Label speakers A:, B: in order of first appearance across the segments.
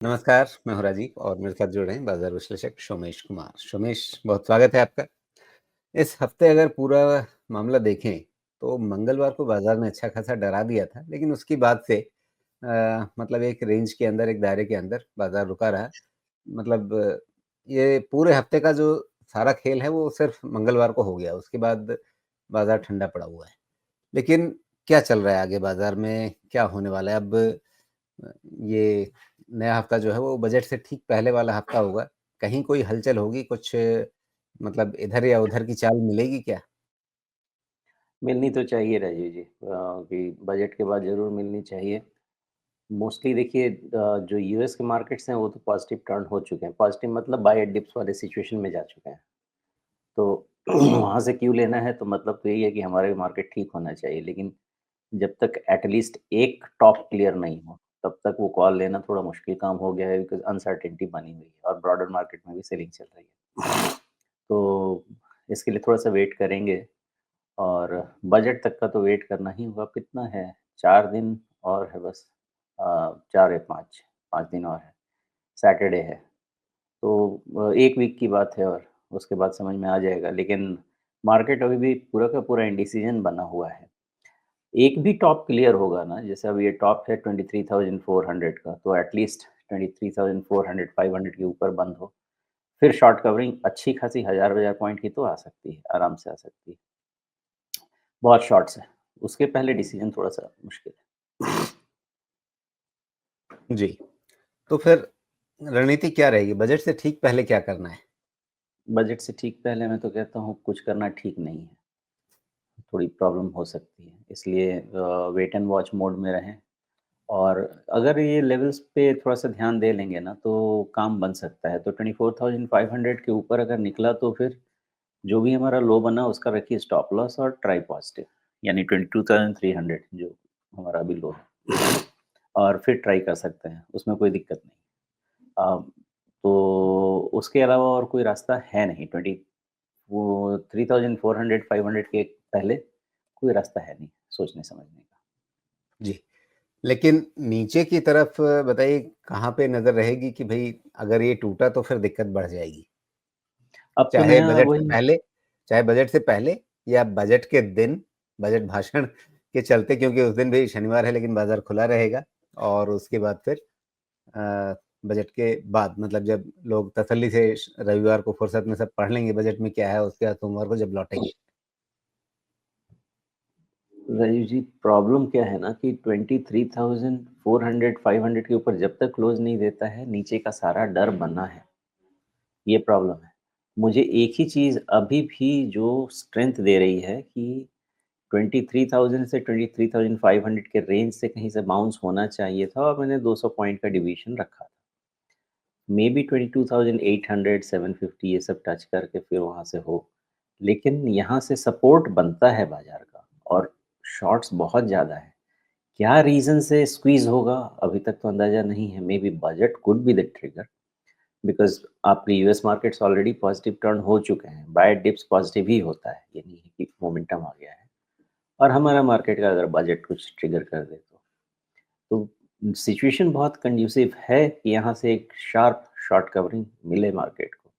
A: नमस्कार, मैं हूँ राजीव और मेरे साथ जुड़ रहे हैं बाजार विश्लेषक सोमेश कुमार। सोमेश, बहुत स्वागत है आपका। इस हफ्ते अगर पूरा मामला देखें, तो मंगलवार को बाजार ने अच्छा खासा डरा दिया था, लेकिन उसके बाद से मतलब एक रेंज के अंदर, एक दायरे के अंदर बाजार रुका रहा। मतलब ये पूरे हफ्ते का जो सारा खेल है, वो सिर्फ मंगलवार को हो गया। उसके बाद बाजार ठंडा पड़ा हुआ है। लेकिन क्या चल रहा है आगे बाजार में, क्या होने वाला है? अब ये नया हफ्ता जो है वो बजट से ठीक पहले वाला हफ्ता होगा। कहीं कोई हलचल होगी, कुछ मतलब इधर या उधर की चाल मिलेगी क्या?
B: मिलनी तो चाहिए राजीव जी कि बजट के बाद ज़रूर मिलनी चाहिए। मोस्टली देखिए जो यूएस के मार्केट्स हैं वो तो पॉजिटिव टर्न हो चुके हैं। पॉजिटिव मतलब बाय एट डिप्स वाले सिचुएशन में जा चुके हैं। तो वहाँ से क्यों लेना है तो मतलब तो यही है कि हमारे मार्केट ठीक होना चाहिए। लेकिन जब तक एटलीस्ट एक टॉप क्लियर नहीं हो, तब तक वो कॉल लेना थोड़ा मुश्किल काम हो गया है बिकॉज़ अनसर्टेनिटी बनी हुई है और ब्रॉडर मार्केट में भी सेलिंग चल रही है। तो इसके लिए थोड़ा-सा वेट करेंगे। और बजट तक का तो वेट करना ही होगा। कितना है? 4 दिन और है बस। 4 या 5 दिन और है। सैटरडे है। तो 1 वीक की बात है और उसके बाद समझ में आ जाएगा। लेकिन मार्केट अभी भी पूरा का पूरा इंडिसीजन बना हुआ है। एक भी टॉप क्लियर होगा ना, जैसे अब ये टॉप है 23,400 का, तो एट लीस्ट 23,400 500 के ऊपर बंद हो। फिर शॉर्ट कवरिंग अच्छी खासी हज़ार-हज़ार पॉइंट की तो आ सकती है, आराम से आ सकती है। बहुत शॉर्ट्स है। उसके पहले डिसीज़न थोड़ा-सा मुश्किल है।
A: जी, तो फिर रणनीति क्या रहेगी? बजट से ठीक पहले क्या करना है?
B: बजट से ठीक पहले मैं तो कहता हूँ कुछ करना ठीक नहीं है, थोड़ी प्रॉब्लम हो सकती है। इसलिए वेट एंड वॉच मोड में रहें और अगर ये लेवल्स पे थोड़ा-सा ध्यान दे लेंगे ना, तो काम बन सकता है। तो 24,500 के ऊपर अगर निकला तो फिर जो भी हमारा लो बना उसका रखिए स्टॉप लॉस और ट्राई पॉज़िटिव, यानी 22,300 जो हमारा अभी लो है। और फिर ट्राई कर सकते हैं, उसमें कोई दिक्कत नहीं। अ, तो उसके अलावा और कोई रास्ता है नहीं। 20 वो 3400 500 के पहले कोई रास्ता है नहीं सोचने-समझने का।
A: जी, लेकिन नीचे की तरफ बताइए कहाँ पे नज़र रहेगी कि भई अगर ये टूटा तो फिर दिक्कत बढ़ जाएगी?
B: अब तो
A: चाहे
B: नया
A: बजट से
B: वही
A: पहले चाहे बजट से पहले या बजट के दिन, बजट भाषण के चलते, क्योंकि उस दिन भी शनिवार है लेकिन बाज़ार खुला रहेगा और उसके बाद फिर अ, बजट के बाद, मतलब जब लोग तसल्ली से रविवार को फुर्सत में सब पढ़ लेंगे बजट में क्या है, उसके बाद सोमवार को जब लौटेंगे।
B: राजीव जी, प्रॉब्लम क्या है ना कि 23,400 500 के ऊपर जब तक क्लोज़ नहीं देता है, नीचे का सारा डर बना है। ये प्रॉब्लम है। मुझे एक ही चीज़ अभी भी जो स्ट्रेंथ दे रही है कि 23,000 से 23,500 के रेंज से कहीं से बाउंस होना चाहिए था और मैंने 200 पॉइंट का डिवीज़न रखा था। मेबी 22,800 750 ये सब टच करके फिर वहाँ से हो। लेकिन यहाँ से सपोर्ट बनता है बाज़ार का और शॉर्ट्स बहुत ज़्यादा है। क्या रीज़न से स्क्वीज़ होगा अभी तक तो अंदाज़ा नहीं है। Maybe budget could be the trigger because आपके US markets already positive turn हो चुके हैं। बाय डिप्स पॉज़िटिव ही होता है, ये नहीं है कि मोमेंटम आ गया है। और हमारा मार्केट का अगर बजट कुछ ट्रिगर कर दे तो सिचुएशन बहुत कंड्यूसिव है कि यहाँ से एक शार्प शॉर्ट कवरिंग मिले मार्केट को।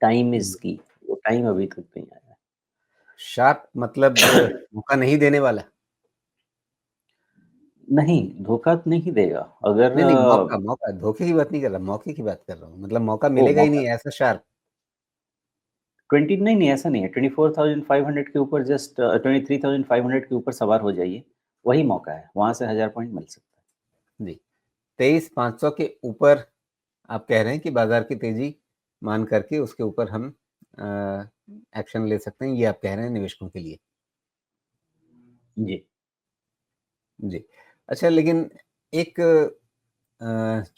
B: टाइम इज़
A: जी।
B: की, वो टाइम अभी तक नहीं आया है।
A: शार्प मतलब धोखा नहीं देने वाला?
B: नहीं, धोखा नहीं देगा। अगर
A: नहीं, नहीं, मौका मौका धोखे की बात नहीं कर रहा, मौके की बात कर रहा हूँ। मतलब मौका मिलेगा ही
B: मौका
A: नहीं ऐसा शार्प।
B: 20 नहीं, नहीं ऐसा नहीं है। 24,500 के ऊपर जस्ट 23,500 के ऊपर सवार हो जाइए, वही मौका है। वहाँ से 1000 पॉइंट मिल सकता है।
A: जी, 23,500 के ऊपर आप कह रहे हैं कि बाज़ार की तेज़ी मान करके उसके ऊपर हम अ, एक्शन ले सकते हैं, ये आप कह रहे हैं निवेशकों के लिए।
B: जी,
A: जी। अच्छा, लेकिन एक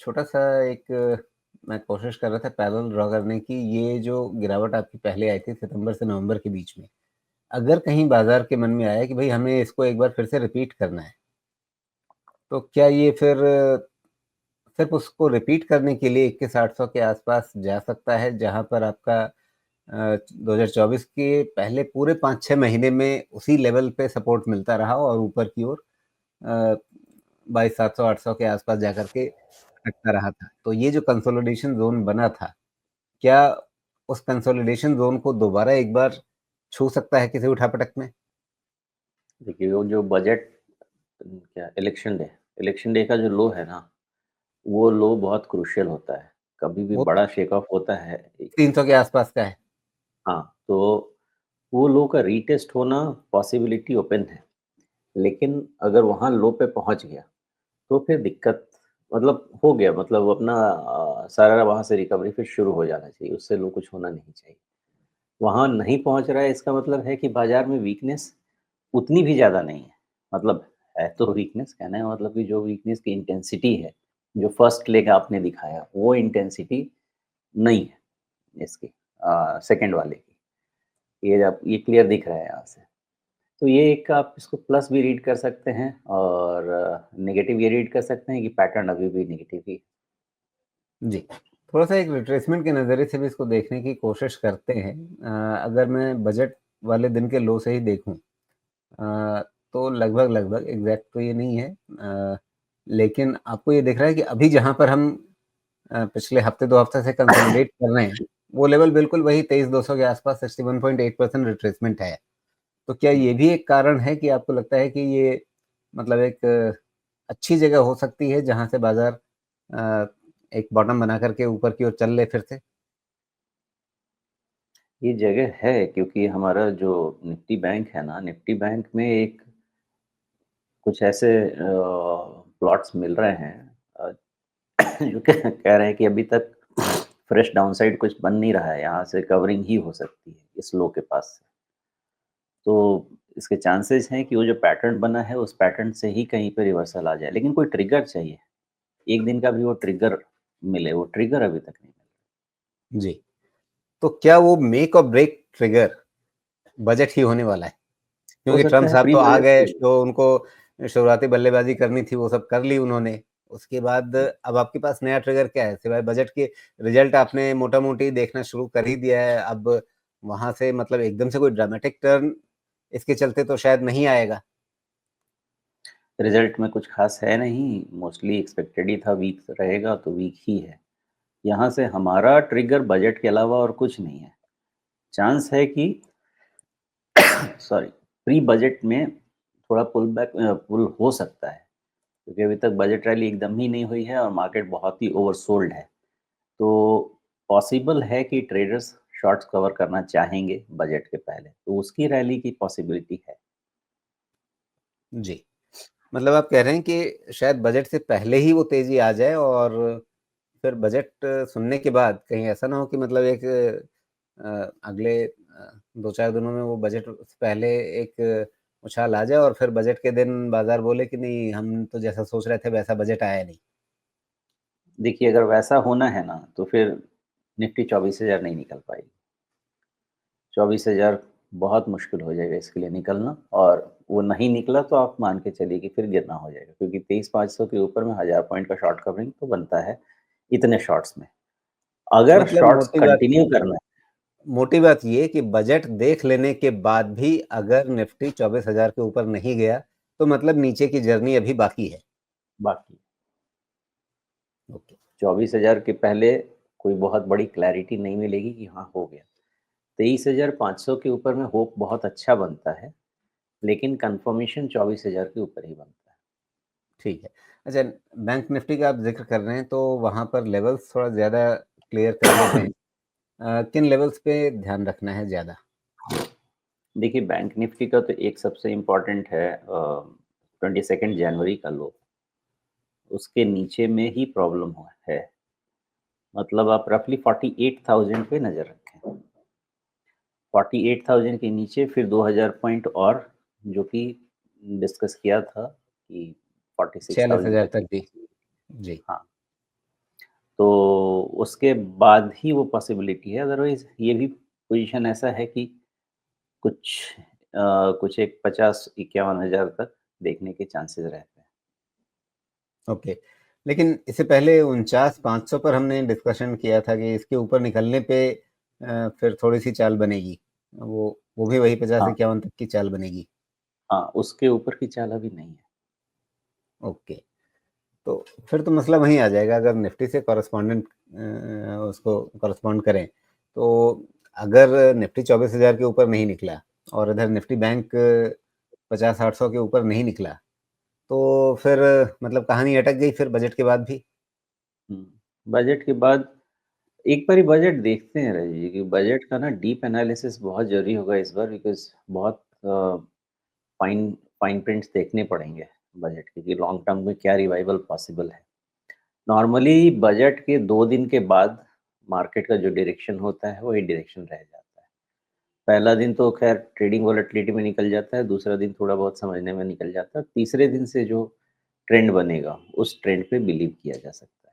A: छोटा-सा एक मैं कोशिश कर रहा था पैरेलल ड्रा करने की, ये जो गिरावट आपकी पहले आई थी सितंबर से नवंबर के बीच में, अगर कहीं बाज़ार के मन में आया कि भई हमें इसको एक बार फिर से रिपीट करना है, तो क्या ये फिर सिर्फ़ उसको रिपीट करने के लिए 21,800 के आस-पास जा सकता है, जहाँ पर आपका 2024 के पहले पूरे 5-6 महीने में उसी लेवल पे सपोर्ट मिलता रहा और ऊपर की ओर 22,700 800 के आस-पास जाकर के खटकता रहा था। तो ये जो कंसोलिडेशन ज़ोन बना था, क्या उस कंसोलिडेशन ज़ोन को दोबारा एक बार छू सकता है किसी उठापटक में?
B: देखिए वो जो बजट क्या इलेक्शन डे का जो लो है ना, वो लो बहुत क्रूशियल होता है। कभी भी
A: वो
B: बड़ा शेक ऑफ होता है
A: 300 के आसपास का है।
B: हाँ, तो वो लो का रीटेस्ट होना पॉसिबिलिटी ओपन है। लेकिन अगर वहाँ लो पे पहुँच गया, तो फिर दिक्कत मतलब हो गया मतलब अपना सारा वहाँ से रिकवरी फिर शुरू हो जाना चाहिए, उससे लो कुछ होना नहीं चाहिए। वहाँ नहीं पहुँच रहा है इसका मतलब है कि बाज़ार में वीकनेस उतनी भी ज़्यादा नहीं है। मतलब है तो वीकनेस कहने का मतलब कि जो वीकनेस की इंटेंसिटी है, जो फर्स्ट लेग आपने दिखाया, वो इंटेंसिटी नहीं है इसकी सेकंड वाले की। ये क्लियर दिख रहा है यहाँ से। तो ये एक आप इसको प्लस भी रीड कर सकते हैं और नेगेटिव ये रीड कर सकते हैं कि पैटर्न अभी भी नेगेटिव ही है।
A: जी। थोड़ा-सा एक रिट्रेसमेंट के नज़रिए से भी इसको देखने की कोशिश करते हैं। अगर मैं बजट वाले दिन के लो से ही देखूँ तो लगभग-लगभग एग्ज़ैक्ट तो ये नहीं है लेकिन आपको ये दिख रहा है कि अभी जहाँ पर हम पिछले हफ़्ते 2 हफ़्ते से कंसोलिडेट कर रहे हैं, वो लेवल बिल्कुल वही 23,200 के आसपास 61.8% रिट्रेसमेंट है। तो क्या
B: हुँ।
A: ये भी एक कारण है कि आपको लगता है कि ये मतलब एक अच्छी जगह हो सकती है जहाँ से बाज़ार अ, एक बॉटम बना कर के ऊपर की ओर चल ले फिर से?
B: ये जगह है क्योंकि हमारा जो निफ्टी बैंक है ना, निफ्टी बैंक में एक कुछ ऐसे प्लॉट्स मिल रहे हैं जो कह रहे हैं कि अभी तक फ्रेश डाउनसाइड कुछ बन नहीं रहा है, यहाँ से कवरिंग ही हो सकती है इस लो के पास से। तो इसके चांसेस हैं कि वो जो पैटर्न बना है, उस पैटर्न से ही कहीं पे रिवर्सल आ जाए, लेकिन कोई ट्रिगर चाहिए। एक दिन का भी वो ट्रिगर मिले, वो ट्रिगर अभी तक नहीं मिला।
A: जी। तो क्या वो मेक और ब्रेक ट्रिगर बजट ही होने वाला है?
B: हो
A: क्योंकि
B: सकता
A: ट्रम्प
B: है
A: साहब
B: प्री
A: तो आ
B: बजट
A: गए, जो उनको शुरुआती बल्लेबाज़ी करनी थी, वो सब कर ली उन्होंने। उसके बाद अब आपके पास नया ट्रिगर क्या है? सिवाय बजट के रिज़ल्ट आपने मोटा-मोटी देखना शुरू कर ही दिया है। अब वहाँ से मतलब एकदम से कोई ड्रामेटिक टर्न इसके चलते तो शायद नहीं आएगा।
B: रिजल्ट में कुछ खास है नहीं, मोस्टली एक्सपेक्टेड ही था वीक रहेगा तो वीक ही है। यहाँ से हमारा ट्रिगर बजट के अलावा और कुछ नहीं है। चांस है कि सॉरी प्री बजट में थोड़ा पुल हो सकता है, क्योंकि अभी तक बजट रैली एकदम ही नहीं हुई है और मार्केट बहुत ही ओवरसोल्ड है। तो पॉसिबल है कि ट्रेडर्स शॉर्ट्स कवर करना चाहेंगे बजट के पहले, तो उसकी रैली की पॉसिबिलिटी है।
A: जी। मतलब आप कह रहे हैं कि शायद बजट से पहले ही वो तेज़ी आ जाए और फिर बजट सुनने के बाद कहीं ऐसा ना हो कि मतलब एक अगले 2-4 दिनों में वो बजट से पहले एक उछाल आ जाए और फिर बजट के दिन बाज़ार बोले कि नहीं हम तो जैसा सोच रहे थे वैसा बजट आया नहीं।
B: देखिए अगर वैसा होना है ना, तो फिर निफ्टी 24,000 नहीं निकल पाएगी। 24,000 बहुत मुश्किल हो जाएगा इसके लिए निकलना और वो नहीं निकला तो आप मान के चलिए कि फिर गिरना हो जाएगा क्योंकि 23,500 के ऊपर में 1000 पॉइंट का शॉर्ट कवरिंग तो बनता है इतने शॉर्ट्स में। अगर
A: मतलब
B: शॉर्ट्स कंटिन्यू करना है
A: मोटी बात ये कि बजट देख लेने के बाद भी अगर निफ्टी 24,000 के ऊपर नहीं गया, तो मतलब नीचे की जर्नी अभी बाकी है।
B: बाकी
A: ओके।
B: 24,000 के पहले कोई बहुत बड़ी क्लैरिटी नहीं मिलेगी कि हाँ हो गया। 23,500 के ऊपर में होप बहुत अच्छा बनता है, लेकिन कन्फर्मेशन 24,000 के ऊपर ही बनता है।
A: ठीक है। अच्छा बैंक निफ्टी का आप ज़िक्र कर रहे हैं तो वहाँ पर लेवल्स थोड़ा ज़्यादा क्लियर कर लेते हैं। किन लेवल्स पे ध्यान रखना है ज़्यादा?
B: देखिए बैंक निफ्टी का तो एक सबसे इम्पोर्टेंट है 22 जनवरी का लो, उसके नीचे में ही प्रॉब्लम हुआ है। मतलब आप रफली 48,000 पे नज़र रखें। 48,000 के नीचे फिर 2,000 पॉइंट और जो कि डिस्कस किया था कि 46,000
A: 46,000
B: तक
A: तक
B: की
A: भी। जी।
B: हाँ, तो उसके बाद ही वो पॉसिबिलिटी है, अदरवाइज़ ये भी पोज़ीशन ऐसा है कि कुछ कुछ एक 50-51 हज़ार तक देखने के चांसेस रहते हैं।
A: ओके। लेकिन इससे पहले 49,500 पर हमने डिस्कशन किया था कि इसके ऊपर निकलने पे फिर थोड़ी-सी चाल बनेगी। वो भी वही
B: हाँ,
A: 50-51 तक की चाल बनेगी।
B: हाँ, उसके ऊपर की चाल अभी नहीं है।
A: ओके। तो फिर तो मसला वहीं आ जाएगा अगर निफ्टी से उसको कॉरेस्पॉन्ड करें, तो अगर निफ्टी 24,000 के ऊपर नहीं निकला और इधर निफ्टी बैंक 50-800 के ऊपर नहीं निकला, तो फिर मतलब कहानी अटक गई फिर बजट के बाद भी।
B: बजट के बाद एक बारी बजट देखते हैं राजीव जी, कि बजट का ना डीप एनालिसिस बहुत ज़रूरी होगा इस बार, बिकॉज़ बहुत फाइन फाइन प्रिंट्स देखने पड़ेंगे बजट के, कि लॉन्ग टर्म में क्या रिवाइवल पॉसिबल है। नॉर्मली बजट के 2 दिन के बाद मार्केट का जो डायरेक्शन होता है, वही डायरेक्शन रह जाता है। पहला दिन तो ख़ैर ट्रेडिंग वॉलेटिलिटी में निकल जाता है, दूसरा दिन थोड़ा बहुत समझने में निकल जाता है, तीसरे दिन से जो ट्रेंड बनेगा, उस ट्रेंड पे बिलीव किया जा सकता है।